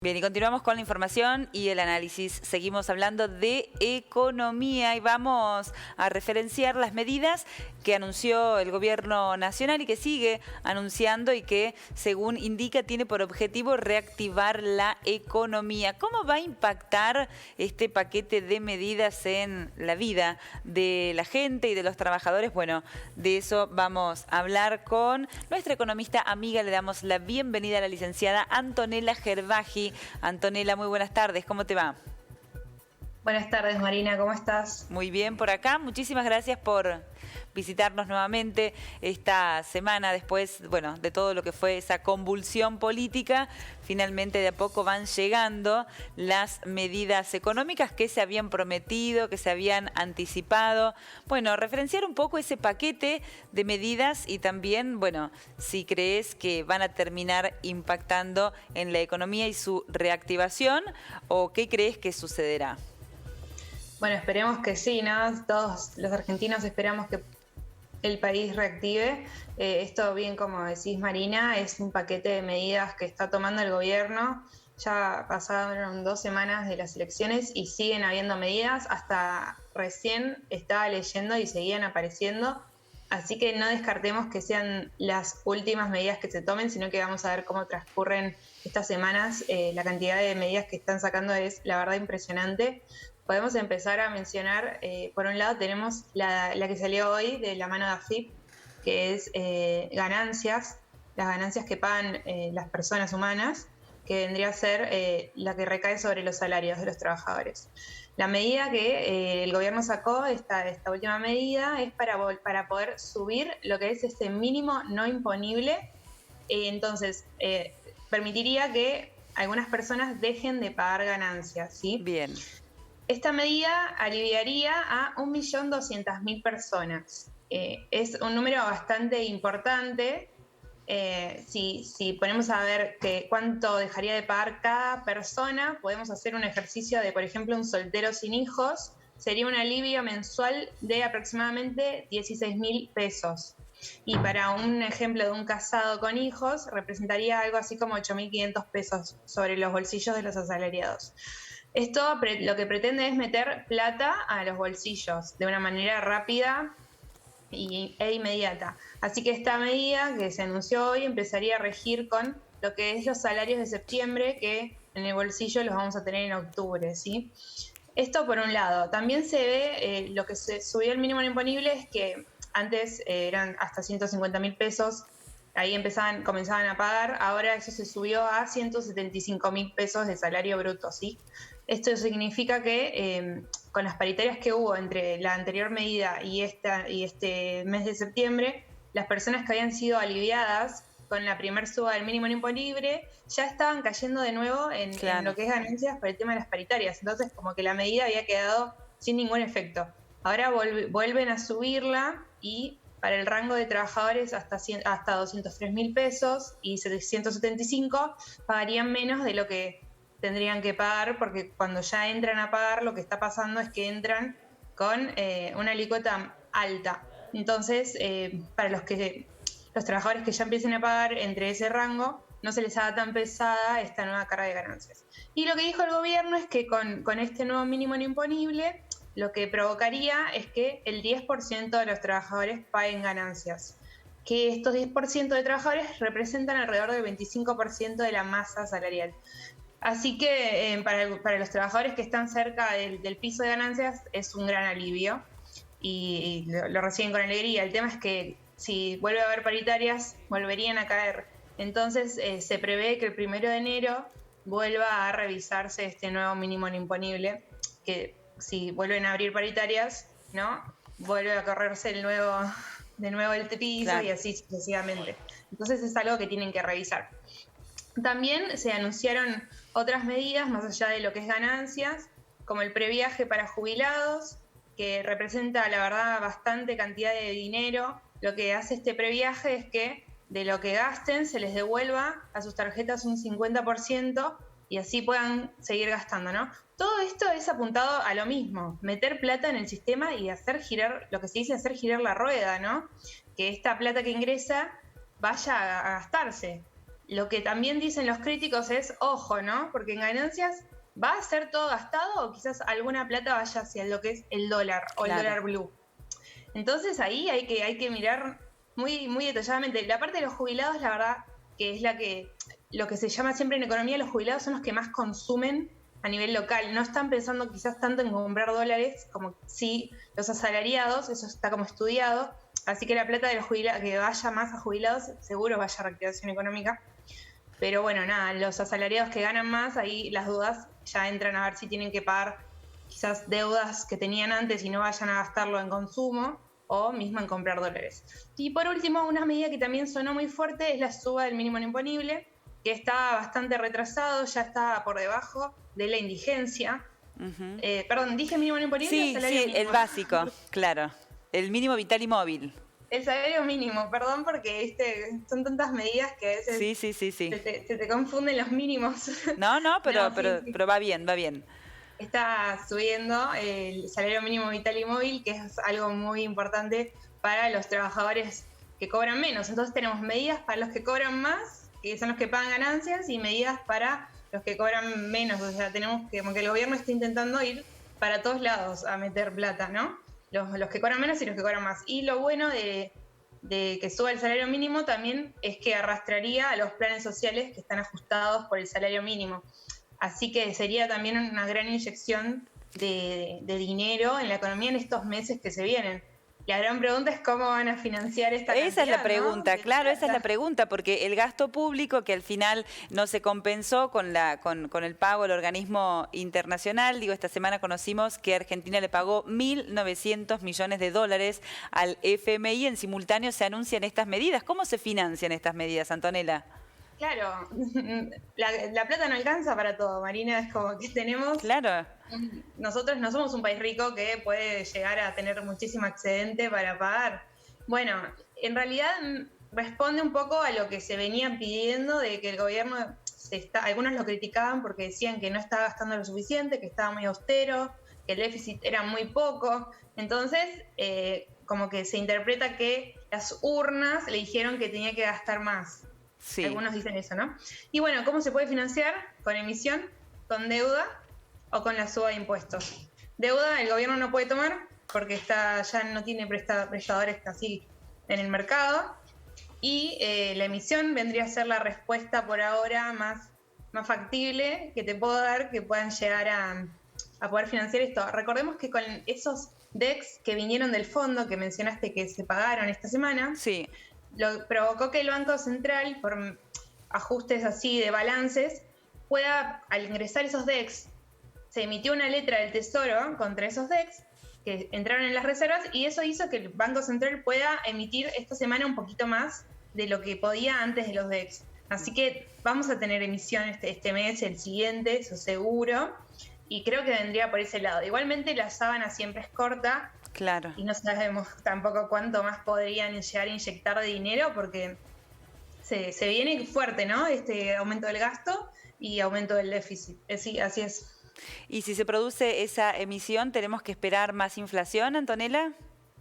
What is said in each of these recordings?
Bien, y continuamos con la información y el análisis. Seguimos hablando de economía y vamos a referenciar las medidas que anunció el gobierno nacional y que sigue anunciando y que, según indica, tiene por objetivo reactivar la economía. ¿Cómo va a impactar este paquete de medidas en la vida de la gente y de los trabajadores? Bueno, de eso vamos a hablar con nuestra economista amiga. Le damos la bienvenida a la licenciada Antonella Gerbaji. Antonella, muy buenas tardes, ¿cómo te va? Buenas tardes, Marina, ¿cómo estás? Muy bien por acá, muchísimas gracias por visitarnos nuevamente esta semana después, bueno, de todo lo que fue esa convulsión política. Finalmente de a poco van llegando las medidas económicas que se habían prometido, que se habían anticipado. Bueno, referenciar un poco ese paquete de medidas y también, bueno, si crees que van a terminar impactando en la economía y su reactivación o qué crees que sucederá. Bueno, esperemos que sí, ¿no? Todos los argentinos esperamos que el país reactive. Esto, bien como decís, Marina, es un paquete de medidas que está tomando el gobierno. Ya pasaron 2 semanas de las elecciones y siguen habiendo medidas. Hasta recién estaba leyendo y seguían apareciendo. Así que no descartemos que sean las últimas medidas que se tomen, sino que vamos a ver cómo transcurren estas semanas. La cantidad de medidas que están sacando es, la verdad, impresionante. Podemos empezar a mencionar, por un lado tenemos la que salió hoy de la mano de AFIP, que es ganancias, las ganancias que pagan las personas humanas, que vendría a ser la que recae sobre los salarios de los trabajadores. La medida que el gobierno sacó, esta última medida, es para poder subir lo que es este mínimo no imponible. Entonces, permitiría que algunas personas dejen de pagar ganancias, ¿sí? Bien. Esta medida aliviaría a 1.200.000 personas. Es un número bastante importante. Si ponemos a ver cuánto dejaría de pagar cada persona, podemos hacer un ejercicio de, por ejemplo, un soltero sin hijos. Sería un alivio mensual de aproximadamente 16.000 pesos. Y para un ejemplo de un casado con hijos, representaría algo así como 8.500 pesos sobre los bolsillos de los asalariados. Esto lo que pretende es meter plata a los bolsillos de una manera rápida e inmediata. Así que esta medida que se anunció hoy empezaría a regir con lo que es los salarios de septiembre, que en el bolsillo los vamos a tener en octubre, ¿sí? Esto por un lado. También se ve lo que se subió el mínimo imponible es que antes eran hasta 150.000 pesos. Ahí comenzaban a pagar, ahora eso se subió a 175.000 pesos de salario bruto, ¿sí? Esto significa que con las paritarias que hubo entre la anterior medida y este mes de septiembre, las personas que habían sido aliviadas con la primer suba del mínimo imponible ya estaban cayendo de nuevo en lo que es ganancias por el tema de las paritarias. Entonces, como que la medida había quedado sin ningún efecto. Ahora vuelven a subirla y para el rango de trabajadores hasta 203.000 pesos y 775 pagarían menos de lo que tendrían que pagar, porque cuando ya entran a pagar lo que está pasando es que entran con una alícuota alta. Entonces, para los trabajadores que ya empiecen a pagar entre ese rango, no se les haga tan pesada esta nueva carga de ganancias. Y lo que dijo el gobierno es que con este nuevo mínimo no imponible, lo que provocaría es que el 10% de los trabajadores paguen ganancias, que estos 10% de trabajadores representan alrededor del 25% de la masa salarial. Así que para los trabajadores que están cerca del piso de ganancias es un gran alivio y lo reciben con alegría. El tema es que si vuelve a haber paritarias, volverían a caer. Entonces se prevé que el 1 de enero vuelva a revisarse este nuevo mínimo no imponible, que si vuelven a abrir paritarias, ¿no? Vuelve a correrse de nuevo el piso, claro, y así sucesivamente. Entonces es algo que tienen que revisar. También se anunciaron otras medidas más allá de lo que es ganancias, como el previaje para jubilados, que representa, la verdad, bastante cantidad de dinero. Lo que hace este previaje es que de lo que gasten se les devuelva a sus tarjetas un 50% y así puedan seguir gastando, ¿no? Todo esto es apuntado a lo mismo, meter plata en el sistema y hacer girar, lo que se dice hacer girar la rueda, ¿no? Que esta plata que ingresa vaya a gastarse. lo que también dicen los críticos es, ojo, ¿no? Porque en ganancias va a ser todo gastado o quizás alguna plata vaya hacia lo que es el dólar o el dólar blue. Entonces ahí hay que mirar muy, muy detalladamente. La parte de los jubilados, la verdad, que es lo que se llama siempre en economía, los jubilados son los que más consumen a nivel local. No están pensando quizás tanto en comprar dólares como sí los asalariados, eso está como estudiado. Así que la plata de los jubilados, que vaya más a jubilados, seguro vaya a reactivación económica. Pero bueno, nada, los asalariados que ganan más, ahí las dudas ya entran a ver si tienen que pagar quizás deudas que tenían antes y no vayan a gastarlo en consumo o mismo en comprar dólares. Y por último, una medida que también sonó muy fuerte es la suba del mínimo imponible, que está bastante retrasado, ya está por debajo de la indigencia. Perdón, ¿dije mínimo imponible? Sí, sí, el básico, claro. El mínimo vital y móvil. El salario mínimo, perdón, porque son tantas medidas que a veces sí. Se te confunden los mínimos. No, pero va bien, va bien. Está subiendo el salario mínimo vital y móvil, que es algo muy importante para los trabajadores que cobran menos. Entonces tenemos medidas para los que cobran más, que son los que pagan ganancias, y medidas para los que cobran menos. O sea, tenemos que, como que el gobierno está intentando ir para todos lados a meter plata, ¿no? Los que cobran menos y los que cobran más. Y lo bueno de que suba el salario mínimo también es que arrastraría a los planes sociales que están ajustados por el salario mínimo. Así que sería también una gran inyección de dinero en la economía en estos meses que se vienen. La gran pregunta es cómo van a financiar esta cantidad, esa es la pregunta, ¿no? claro, esa es la pregunta, porque el gasto público que al final no se compensó con el pago al organismo internacional. Digo, esta semana conocimos que Argentina le pagó 1.900 millones de dólares al FMI. En simultáneo se anuncian estas medidas. ¿Cómo se financian estas medidas, Antonella? Claro, la plata no alcanza para todo, Marina, es como que tenemos... Claro. Nosotros no somos un país rico que puede llegar a tener muchísimo excedente para pagar. Bueno, en realidad responde un poco a lo que se venía pidiendo de que el gobierno, algunos lo criticaban porque decían que no estaba gastando lo suficiente, que estaba muy austero, que el déficit era muy poco. Entonces, como que se interpreta que las urnas le dijeron que tenía que gastar más. Sí. Algunos dicen eso, ¿no? Y bueno, ¿cómo se puede financiar? Con emisión, con deuda o con la suba de impuestos. Deuda el gobierno no puede tomar porque ya no tiene prestadores casi en el mercado. Y la emisión vendría a ser la respuesta por ahora más factible que te puedo dar, que puedan llegar a poder financiar esto. Recordemos que con esos DEX que vinieron del fondo que mencionaste que se pagaron esta semana, sí, lo provocó que el Banco Central, por ajustes así de balances, pueda, al ingresar esos DEX, se emitió una letra del Tesoro contra esos DEX que entraron en las reservas, y eso hizo que el Banco Central pueda emitir esta semana un poquito más de lo que podía antes de los DEX. Así que vamos a tener emisión este mes, el siguiente, eso seguro, y creo que vendría por ese lado. Igualmente la sábana siempre es corta. Claro. Y no sabemos tampoco cuánto más podrían llegar a inyectar de dinero, porque se viene fuerte, ¿no? Este aumento del gasto y aumento del déficit. Sí, así es. ¿Y si se produce esa emisión, tenemos que esperar más inflación, Antonella?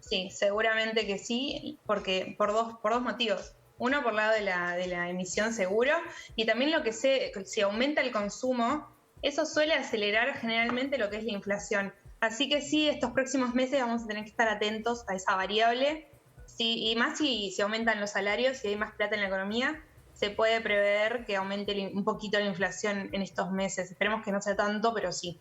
Sí, seguramente que sí, porque por dos motivos. Uno, por lado de la emisión seguro, y también si aumenta el consumo, eso suele acelerar generalmente lo que es la inflación. Así que sí, estos próximos meses vamos a tener que estar atentos a esa variable. Sí, y más si aumentan los salarios, si hay más plata en la economía, se puede prever que aumente un poquito la inflación en estos meses. Esperemos que no sea tanto, pero sí,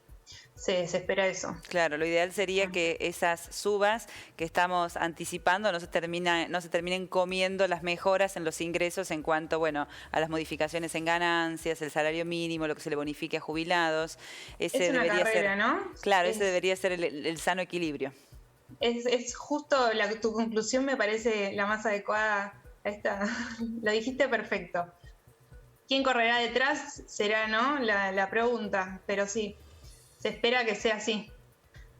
se espera eso. Claro, lo ideal sería que esas subas que estamos anticipando no se terminen comiendo las mejoras en los ingresos en cuanto, bueno, a las modificaciones en ganancias, el salario mínimo, lo que se le bonifique a jubilados. Ese es una debería carrera, ser, ¿no? Claro, ese debería ser el sano equilibrio. Es justo tu conclusión, me parece la más adecuada a esta. Lo dijiste perfecto. ¿Quién correrá detrás? Será, ¿no? La pregunta, pero sí. Se espera que sea así,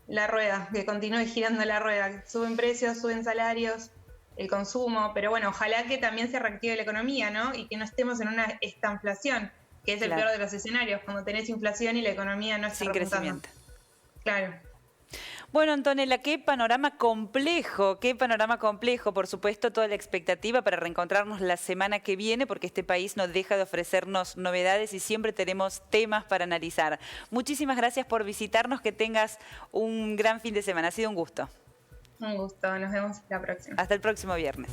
la rueda, que continúe girando la rueda. Suben precios, suben salarios, el consumo, pero bueno, ojalá que también se reactive la economía, ¿no? Y que no estemos en una estanflación, que es el peor de los escenarios, cuando tenés inflación y la economía no está sin crecimiento. Claro. Bueno, Antonella, qué panorama complejo, por supuesto, toda la expectativa para reencontrarnos la semana que viene, porque este país no deja de ofrecernos novedades y siempre tenemos temas para analizar. Muchísimas gracias por visitarnos, que tengas un gran fin de semana, ha sido un gusto. Un gusto, nos vemos la próxima. Hasta el próximo viernes.